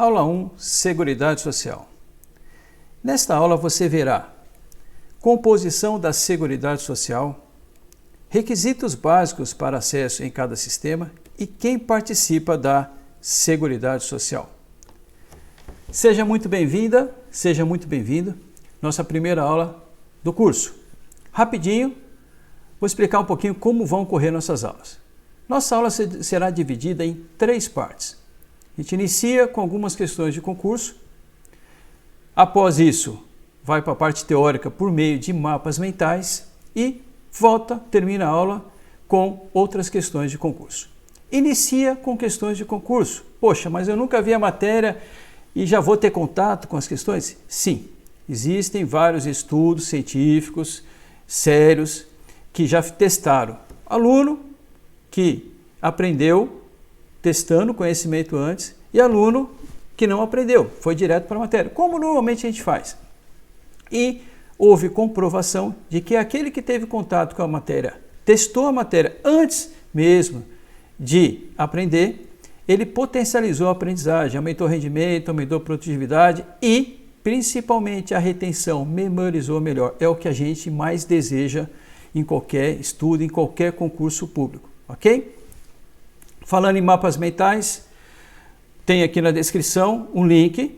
Aula 1, Seguridade Social. Nesta aula você verá composição da Seguridade Social, requisitos básicos para acesso em cada sistema e quem participa da Seguridade Social. Seja muito bem-vinda, seja muito bem-vindo. Nossa primeira aula do curso. Rapidinho, vou explicar um pouquinho como vão ocorrer nossas aulas. Nossa aula será dividida em 3 partes. A gente inicia com algumas questões de concurso. Após isso, vai para a parte teórica por meio de mapas mentais e termina a aula com outras questões de concurso. Inicia com questões de concurso. Poxa, mas eu nunca vi a matéria e já vou ter contato com as questões? Sim, existem vários estudos científicos sérios que já testaram. Aluno que aprendeu testando conhecimento antes e aluno que não aprendeu, foi direto para a matéria, como normalmente a gente faz. E houve comprovação de que aquele que teve contato com a matéria, testou a matéria antes mesmo de aprender, ele potencializou a aprendizagem, aumentou o rendimento, aumentou a produtividade e, principalmente, a retenção, memorizou melhor. É o que a gente mais deseja em qualquer estudo, em qualquer concurso público, ok? Falando em mapas mentais, tem aqui na descrição um link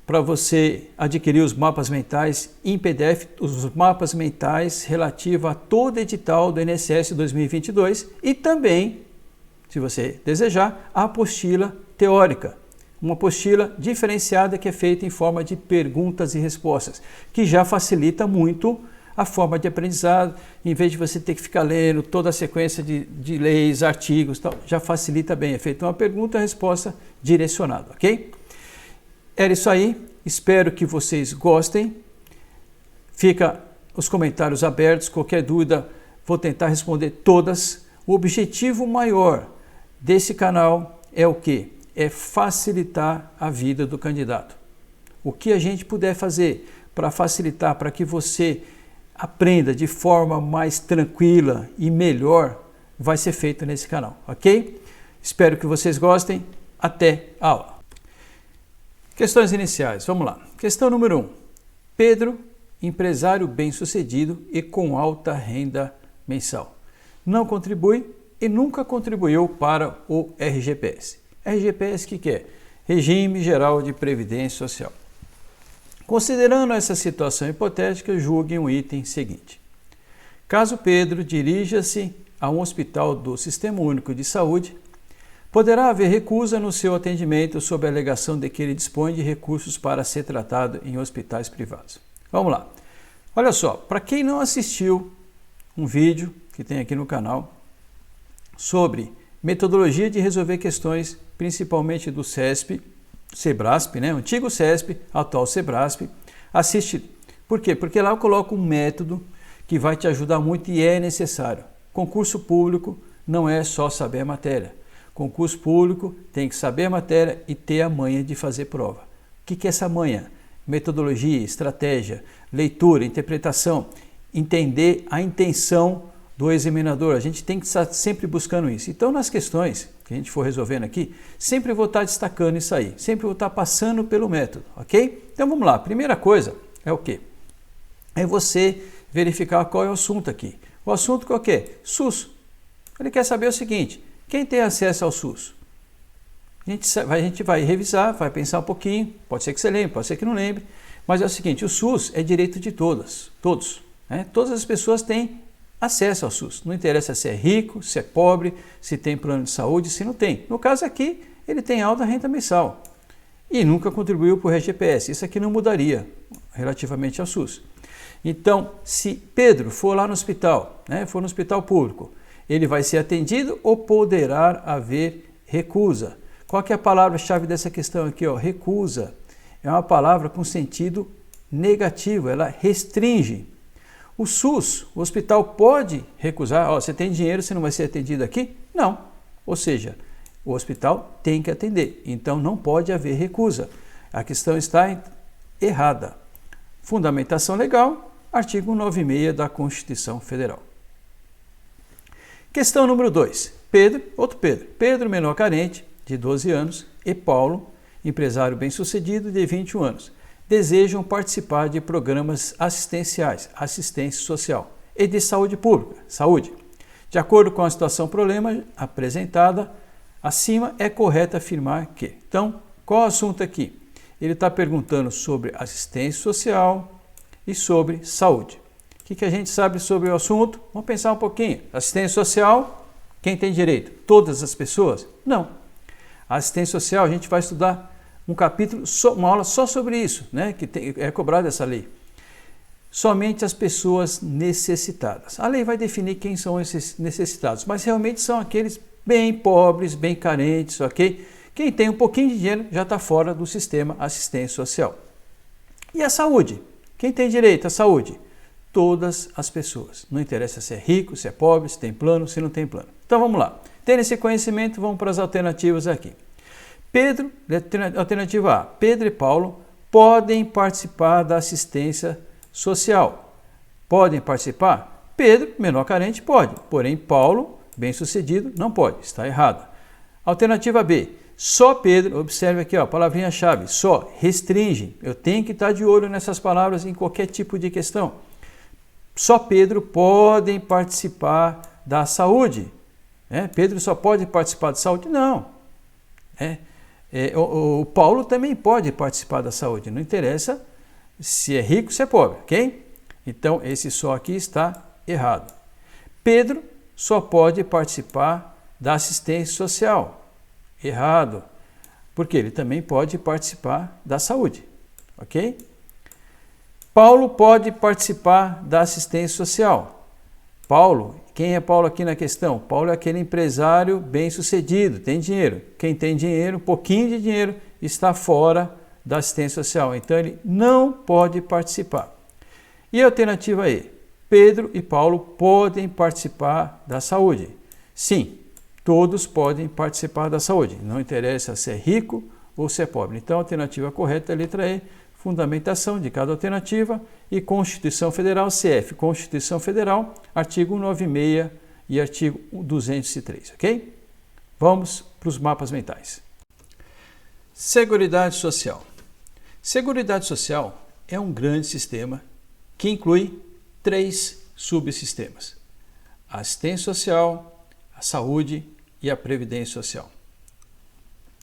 para você adquirir os mapas mentais em PDF, os mapas mentais relativos a todo edital do INSS 2022 e também, se você desejar, a apostila teórica, uma apostila diferenciada que é feita em forma de perguntas e respostas, que já facilita muito a forma de aprendizado, em vez de você ter que ficar lendo toda a sequência de leis, artigos, tal, já facilita bem, é feita uma pergunta e resposta direcionada, ok? Era isso aí, espero que vocês gostem, fica os comentários abertos, qualquer dúvida vou tentar responder todas. O objetivo maior desse canal é o quê? É facilitar a vida do candidato. O que a gente puder fazer para facilitar, para que você aprenda de forma mais tranquila e melhor, vai ser feito nesse canal, ok? Espero que vocês gostem. Até a aula. Questões iniciais, vamos lá. Questão número 1. Pedro, empresário bem-sucedido e com alta renda mensal. Não contribui e nunca contribuiu para o RGPS. RGPS, o que é? Regime Geral de Previdência Social. Considerando essa situação hipotética, julgue um item seguinte. Caso Pedro dirija-se a um hospital do Sistema Único de Saúde, poderá haver recusa no seu atendimento sob a alegação de que ele dispõe de recursos para ser tratado em hospitais privados. Vamos lá. Olha só, para quem não assistiu um vídeo que tem aqui no canal sobre metodologia de resolver questões, principalmente do CESP, Sebrasp, né? O antigo CESP, atual Sebrasp, assiste. Por quê? Porque lá eu coloco um método que vai te ajudar muito e é necessário. Concurso público não é só saber a matéria. Concurso público tem que saber a matéria e ter a manha de fazer prova. O que é essa manha? Metodologia, estratégia, leitura, interpretação, entender a intenção do examinador. A gente tem que estar sempre buscando isso. Então, nas questões que a gente for resolvendo aqui, sempre vou estar destacando isso aí. Sempre vou estar passando pelo método, ok? Então, vamos lá. Primeira coisa é o quê? É você verificar qual é o assunto aqui. O assunto qual que é? SUS. Ele quer saber o seguinte, quem tem acesso ao SUS? A gente vai revisar, vai pensar um pouquinho, pode ser que você lembre, pode ser que não lembre, mas é o seguinte, o SUS é direito de todos, né? Todas as pessoas têm acesso ao SUS. Não interessa se é rico, se é pobre, se tem plano de saúde, se não tem. No caso aqui, ele tem alta renda mensal e nunca contribuiu para o RGPS. Isso aqui não mudaria relativamente ao SUS. Então, se Pedro for lá no hospital, né, for no hospital público, ele vai ser atendido ou poderá haver recusa? Qual que é a palavra-chave dessa questão aqui? Ó? Recusa. É uma palavra com sentido negativo, ela restringe. O SUS, o hospital pode recusar, ó, você tem dinheiro, você não vai ser atendido aqui? Não. Ou seja, o hospital tem que atender, então não pode haver recusa. A questão está errada. Fundamentação legal, artigo 96 da Constituição Federal. Questão número 2. Pedro, outro Pedro. Pedro, menor carente, de 12 anos, e Paulo, empresário bem-sucedido de 21 anos. Desejam participar de programas assistenciais, assistência social e de saúde pública, saúde. De acordo com a situação problema apresentada acima, é correto afirmar que. Então, qual o assunto aqui? Ele está perguntando sobre assistência social e sobre saúde. O que a gente sabe sobre o assunto? Vamos pensar um pouquinho. Assistência social, quem tem direito? Todas as pessoas? Não. A assistência social, a gente vai estudar um capítulo, uma aula só sobre isso, né? Que é cobrada essa lei. Somente as pessoas necessitadas. A lei vai definir quem são esses necessitados, mas realmente são aqueles bem pobres, bem carentes, ok? Quem tem um pouquinho de dinheiro já está fora do sistema assistência social. E a saúde? Quem tem direito à saúde? Todas as pessoas. Não interessa se é rico, se é pobre, se tem plano, se não tem plano. Então vamos lá. Tendo esse conhecimento, vamos para as alternativas aqui. Alternativa A. Pedro e Paulo podem participar da assistência social. Podem participar? Pedro, menor carente, pode. Porém, Paulo, bem-sucedido, não pode. Está errado. Alternativa B. Só Pedro, observe aqui, ó, palavrinha-chave, só, restringe. Eu tenho que estar de olho nessas palavras em qualquer tipo de questão. Só Pedro podem participar da saúde. Pedro só pode participar da saúde? Não. O Paulo também pode participar da saúde. Não interessa se é rico ou se é pobre, ok? Então, esse só aqui está errado. Pedro só pode participar da assistência social. Errado. Porque ele também pode participar da saúde, ok? Paulo pode participar da assistência social. Paulo, quem é Paulo aqui na questão? Paulo é aquele empresário bem-sucedido, tem dinheiro. Quem tem dinheiro, um pouquinho de dinheiro, está fora da assistência social. Então, ele não pode participar. E a alternativa E? Pedro e Paulo podem participar da saúde. Sim, todos podem participar da saúde. Não interessa se é rico ou se é pobre. Então, a alternativa correta é a letra E. Fundamentação de cada alternativa e Constituição Federal, CF, Constituição Federal, artigo 196 e artigo 203, ok? Vamos para os mapas mentais. Seguridade Social. Seguridade Social é um grande sistema que inclui 3 subsistemas: a assistência social, a saúde e a previdência social.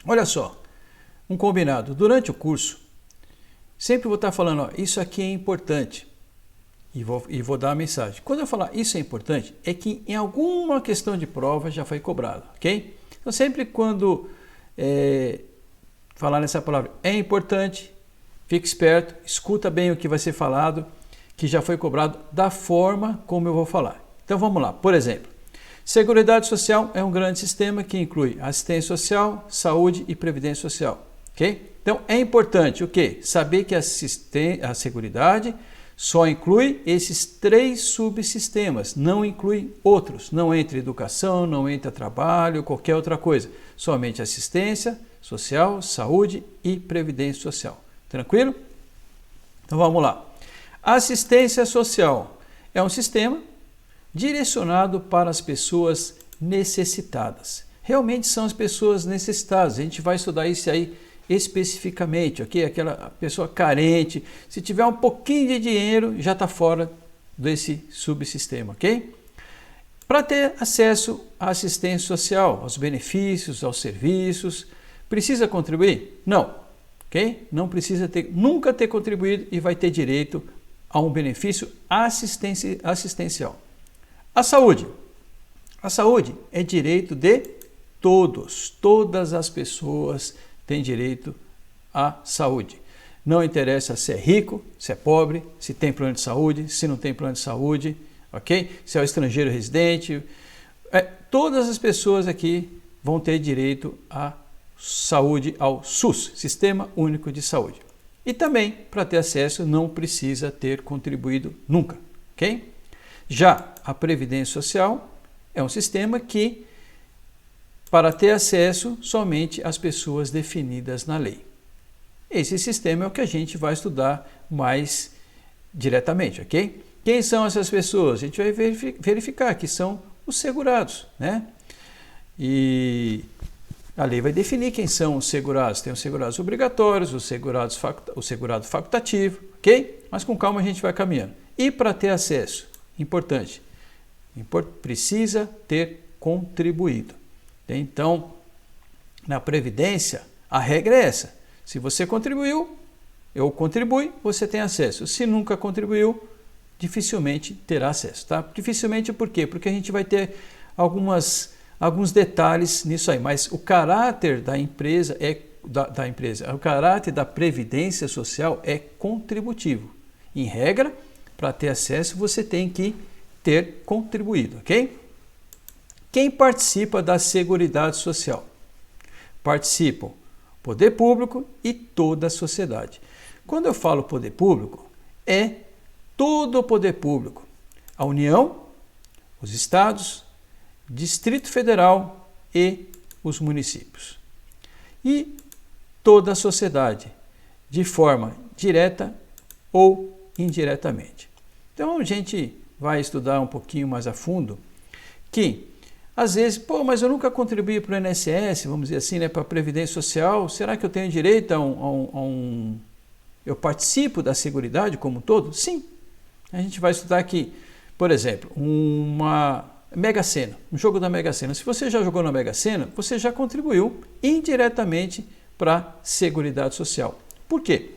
Olha só, um combinado. Durante o curso, sempre vou estar falando, ó, isso aqui é importante, e vou dar a mensagem. Quando eu falar isso é importante, é que em alguma questão de prova já foi cobrado, ok? Então, sempre quando falar nessa palavra é importante, fique esperto, escuta bem o que vai ser falado, que já foi cobrado da forma como eu vou falar. Então, vamos lá. Por exemplo, Seguridade Social é um grande sistema que inclui assistência social, saúde e previdência social, ok? Então, é importante o quê? Saber que a Seguridade só inclui esses 3 subsistemas, não inclui outros. Não entra educação, não entra trabalho, qualquer outra coisa. Somente assistência social, saúde e previdência social. Tranquilo? Então, vamos lá. Assistência social é um sistema direcionado para as pessoas necessitadas. Realmente são as pessoas necessitadas. A gente vai estudar isso aí especificamente, ok? Aquela pessoa carente, se tiver um pouquinho de dinheiro, já está fora desse subsistema, ok? Para ter acesso à assistência social, aos benefícios, aos serviços, precisa contribuir? Não, ok? Não precisa nunca ter contribuído e vai ter direito a um benefício assistencial. A saúde. A saúde é direito de todos, todas as pessoas têm direito à saúde. Não interessa se é rico, se é pobre, se tem plano de saúde, se não tem plano de saúde, ok? Se é o estrangeiro residente. Todas as pessoas aqui vão ter direito à saúde, ao SUS, Sistema Único de Saúde. E também, para ter acesso, não precisa ter contribuído nunca, ok? Já a Previdência Social é um sistema que, para ter acesso, somente as pessoas definidas na lei. Esse sistema é o que a gente vai estudar mais diretamente, ok? Quem são essas pessoas? A gente vai verificar que são os segurados, né? E A lei vai definir quem são os segurados. Tem os segurados obrigatórios, o segurado facultativo, ok? Mas com calma a gente vai caminhando. E para ter acesso, importante, precisa ter contribuído. Então, na Previdência, a regra é essa. Se você contribuiu, ou contribui, você tem acesso. Se nunca contribuiu, dificilmente terá acesso. Tá? Dificilmente por quê? Porque a gente vai ter alguns detalhes nisso aí, mas o caráter da empresa o caráter da Previdência Social é contributivo. Em regra, para ter acesso, você tem que ter contribuído, ok? Quem participa da Seguridade Social? Participam o poder público e toda a sociedade. Quando eu falo poder público, é todo o poder público. A União, os estados, Distrito Federal e os municípios. E toda a sociedade, de forma direta ou indiretamente. Então a gente vai estudar um pouquinho mais a fundo que, às vezes, mas eu nunca contribuí para o INSS, vamos dizer assim, né, para a Previdência Social, será que eu tenho direito eu participo da Seguridade como um todo? Sim. A gente vai estudar aqui, por exemplo, uma Mega Sena, um jogo da Mega Sena. Se você já jogou na Mega Sena, você já contribuiu indiretamente para a Seguridade Social. Por quê?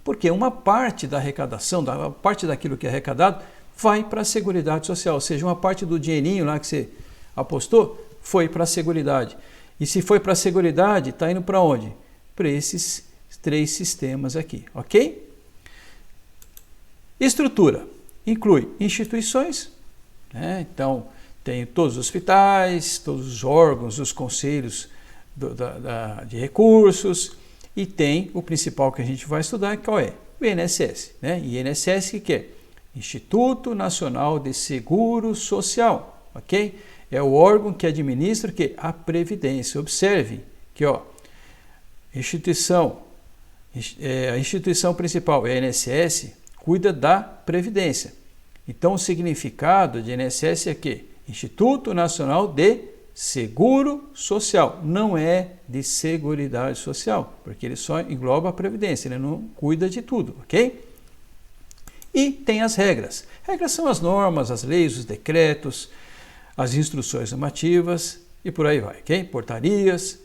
Porque uma parte da arrecadação, parte daquilo que é arrecadado, vai para a Seguridade Social, ou seja, uma parte do dinheirinho lá que você apostou foi para a Seguridade. E se foi para a Seguridade, está indo para onde? Para esses 3 sistemas aqui, ok? Estrutura inclui instituições, né? Então tem todos os hospitais, todos os órgãos, os conselhos de recursos, e tem o principal que a gente vai estudar, qual é? O INSS, né? E INSS que é? Instituto Nacional de Seguro Social, ok? É o órgão que administra a Previdência. Observe que a instituição principal, a INSS, cuida da Previdência. Então o significado de INSS é que Instituto Nacional de Seguro Social, não é de Seguridade Social, porque ele só engloba a Previdência, ele não cuida de tudo, ok? E tem as regras. Regras são as normas, as leis, os decretos, as instruções normativas e por aí vai, ok? Portarias.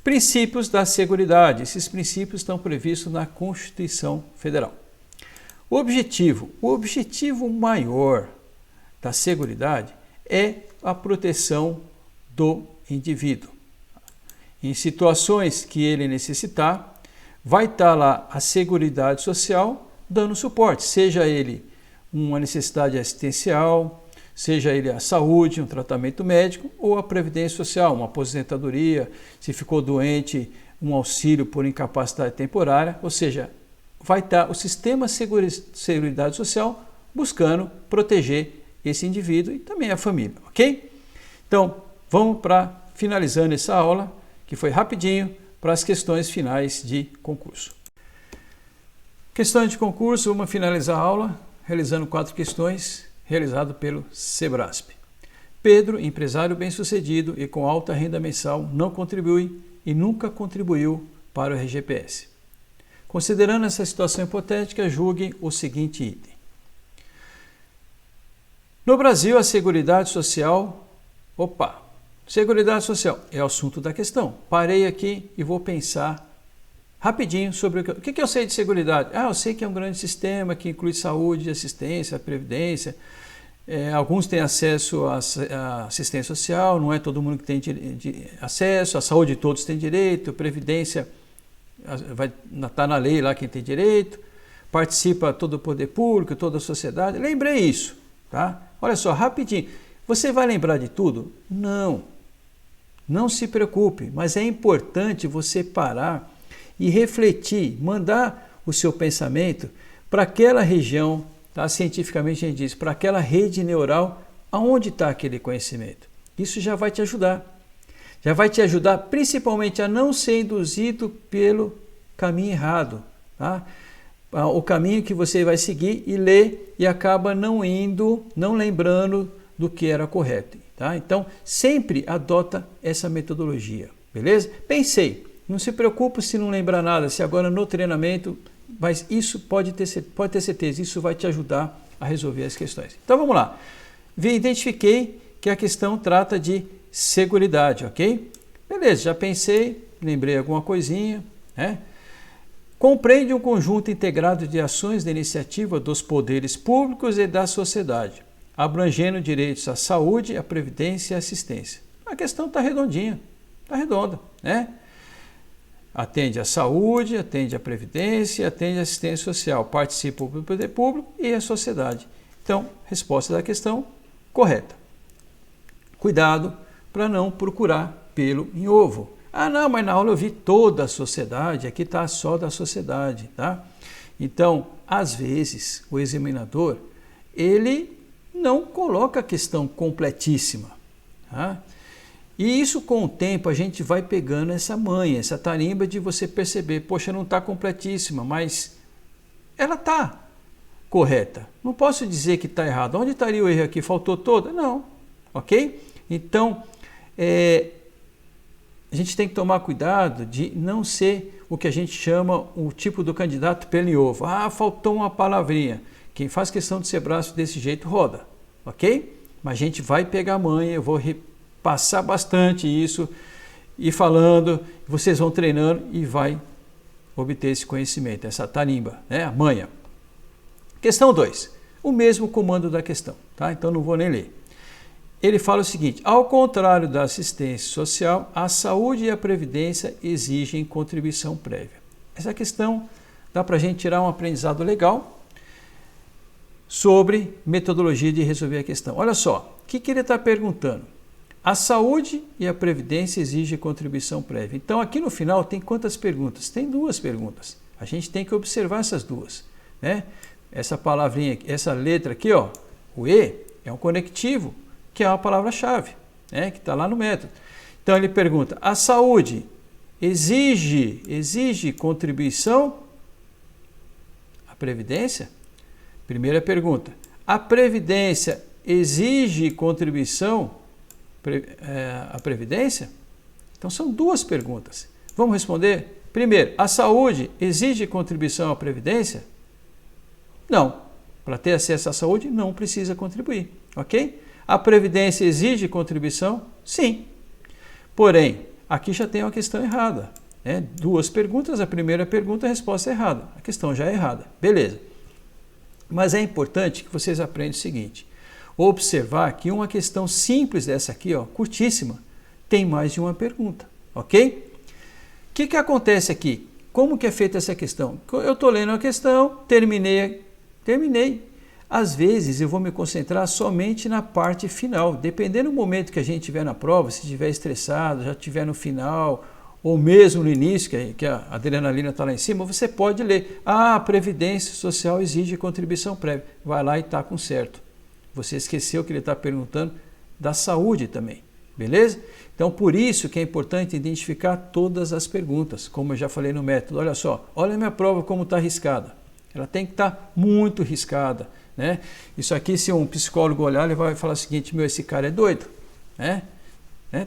Princípios da Seguridade. Esses princípios estão previstos na Constituição Federal. O objetivo maior da Seguridade é a proteção do indivíduo. Em situações que ele necessitar, vai estar lá a Seguridade Social dando suporte, seja ele uma necessidade assistencial, seja ele a saúde, um tratamento médico, ou a Previdência Social, uma aposentadoria, se ficou doente, um auxílio por incapacidade temporária, ou seja, vai estar o sistema de Seguridade Social buscando proteger esse indivíduo e também a família, ok? Então, vamos para finalizando essa aula, que foi rapidinho, para as questões finais de concurso. Questões de concurso, vamos finalizar a aula realizando 4 questões, realizado pelo Sebrasp. Pedro, empresário bem-sucedido e com alta renda mensal, não contribui e nunca contribuiu para o RGPS. Considerando essa situação hipotética, julgue o seguinte item. No Brasil, a Seguridade Social... Seguridade Social é o assunto da questão. Parei aqui e vou pensar rapidinho sobre o que eu sei de Seguridade. Eu sei que é um grande sistema que inclui saúde, assistência, previdência. Alguns têm acesso à assistência social, não é todo mundo que tem acesso. A saúde todos têm direito, a previdência vai estar na lei lá quem tem direito. Participa todo o poder público, toda a sociedade. Lembrei isso, tá? Olha só, rapidinho. Você vai lembrar de tudo? Não se preocupe, mas é importante você parar e refletir, mandar o seu pensamento para aquela região, tá? Cientificamente a gente diz, para aquela rede neural, aonde está aquele conhecimento. Isso já vai te ajudar. Já vai te ajudar principalmente a não ser induzido pelo caminho errado, tá? O caminho que você vai seguir e ler e acaba não lembrando do que era correto, tá? Então, sempre adota essa metodologia, Beleza? Pensei. Não se preocupe se não lembrar nada, se agora no treinamento, mas isso pode ter certeza, isso vai te ajudar a resolver as questões. Então vamos lá. Identifiquei que a questão trata de seguridade, ok? Beleza, já pensei, lembrei alguma coisinha, né? Compreende um conjunto integrado de ações de iniciativa dos poderes públicos e da sociedade, abrangendo direitos à saúde, à previdência e à assistência. A questão está redondinha, está redonda, né? Atende à saúde, atende à previdência, atende à assistência social, participa do poder público e a sociedade. Então, resposta da questão correta. Cuidado para não procurar pelo em ovo. Ah, não, mas na aula eu vi toda a sociedade, aqui está só da sociedade, tá? Então, às vezes, o examinador, ele não coloca a questão completíssima, tá? E isso, com o tempo, a gente vai pegando essa manha, essa tarimba de você perceber, poxa, não está completíssima, mas ela está correta. Não posso dizer que está errado. Onde estaria o erro aqui? Faltou toda? Não, ok? Então, a gente tem que tomar cuidado de não ser o que a gente chama o tipo do candidato pelo em ovo. Ah, faltou uma palavrinha. Quem faz questão de ser braço desse jeito roda, ok? Mas a gente vai pegar a manha, eu vou passar bastante isso e falando, vocês vão treinando e vai obter esse conhecimento, essa tarimba, né? A manha. Questão 2. O mesmo comando da questão, tá? Então não vou nem ler. Ele fala o seguinte: ao contrário da assistência social, a saúde e a previdência exigem contribuição prévia. Essa questão dá para a gente tirar um aprendizado legal sobre metodologia de resolver a questão. Olha só, o que ele está perguntando? A saúde e a previdência exigem contribuição prévia. Então, aqui no final tem quantas perguntas? Tem 2 perguntas. A gente tem que observar essas 2, né? Essa palavrinha, essa letra aqui, ó, o E, é um conectivo, que é uma palavra-chave, né? Que está lá no método. Então, ele pergunta, a saúde exige contribuição? A previdência? Primeira pergunta. A previdência exige contribuição? A previdência? Então são 2 perguntas. Vamos responder? Primeiro, a saúde exige contribuição à previdência? Não. Para ter acesso à saúde, não precisa contribuir, ok? A previdência exige contribuição? Sim. Porém, aqui já tem uma questão errada, né? 2 perguntas, a primeira pergunta, a resposta é errada. A questão já é errada. Beleza. Mas é importante que vocês aprendam o seguinte: observar que uma questão simples dessa aqui, ó, curtíssima, tem mais de uma pergunta, ok? O que acontece aqui? Como que é feita essa questão? Eu estou lendo a questão, terminei. Às vezes eu vou me concentrar somente na parte final, dependendo do momento que a gente estiver na prova, se estiver estressado, já estiver no final, ou mesmo no início, que a adrenalina está lá em cima, você pode ler, a Previdência Social exige contribuição prévia. Vai lá e está com certo. Você esqueceu que ele está perguntando da saúde também, beleza? Então, por isso que é importante identificar todas as perguntas, como eu já falei no método. Olha só, olha a minha prova como está riscada. Ela tem que estar muito riscada, né? Isso aqui, se um psicólogo olhar, ele vai falar o seguinte: meu, esse cara é doido, né?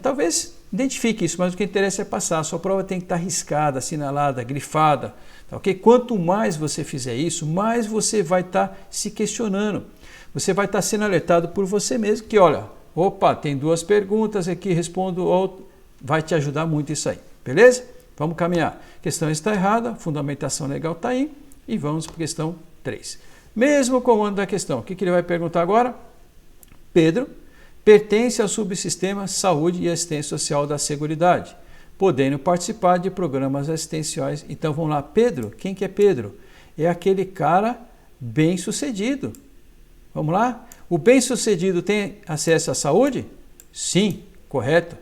Talvez identifique isso, mas o que interessa é passar. A sua prova tem que estar riscada, assinalada, grifada, tá, ok? Quanto mais você fizer isso, mais você vai estar se questionando. Você vai estar sendo alertado por você mesmo que, olha, opa, tem 2 perguntas aqui, respondo outro. Vai te ajudar muito isso aí, beleza? Vamos caminhar. A questão está errada, fundamentação legal está aí. E vamos para a questão 3. Mesmo comando da questão. O que ele vai perguntar agora? Pedro pertence ao subsistema Saúde e Assistência Social da Seguridade, podendo participar de programas assistenciais. Então vamos lá, Pedro. Quem que é Pedro? É aquele cara bem-sucedido. Vamos lá? O bem-sucedido tem acesso à saúde? Sim, correto.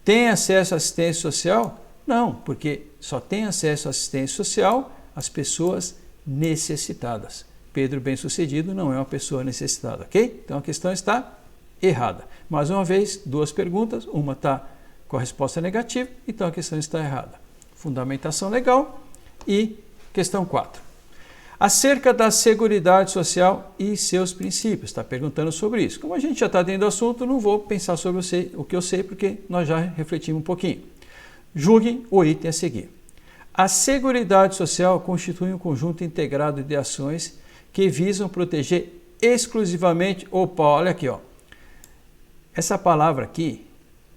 Tem acesso à assistência social? Não, porque só tem acesso à assistência social as pessoas necessitadas. Pedro bem-sucedido não é uma pessoa necessitada, ok? Então a questão está errada. Mais uma vez, 2 perguntas, uma está com a resposta negativa, então a questão está errada. Fundamentação legal e questão 4. Acerca da Seguridade Social e seus princípios. Está perguntando sobre isso. Como a gente já está dentro do assunto, não vou pensar sobre o que eu sei, porque nós já refletimos um pouquinho. Julguem o item a seguir. A Seguridade Social constitui um conjunto integrado de ações que visam proteger exclusivamente... Opa, olha aqui, ó. Essa palavra aqui,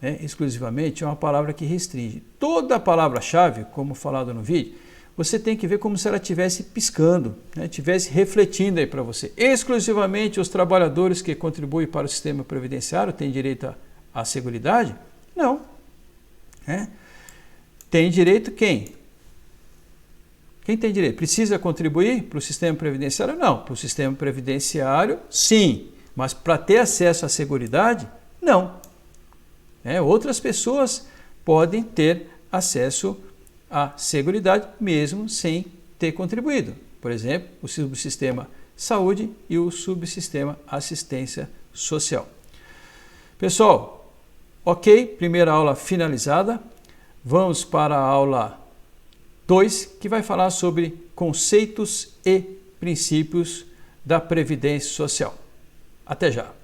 né, exclusivamente, é uma palavra que restringe. Toda a palavra-chave, como falado no vídeo, você tem que ver como se ela estivesse piscando, né, estivesse refletindo aí para você. Exclusivamente os trabalhadores que contribuem para o sistema previdenciário têm direito à Seguridade? Não. Tem direito quem? Quem tem direito? Precisa contribuir para o sistema previdenciário? Não. Para o sistema previdenciário, sim. Mas para ter acesso à Seguridade, não. Outras pessoas podem ter acesso à Seguridade mesmo sem ter contribuído. Por exemplo, o subsistema Saúde e o subsistema Assistência Social. Pessoal, ok? Primeira aula finalizada. Vamos para a aula 2, que vai falar sobre conceitos e princípios da Previdência Social. Até já!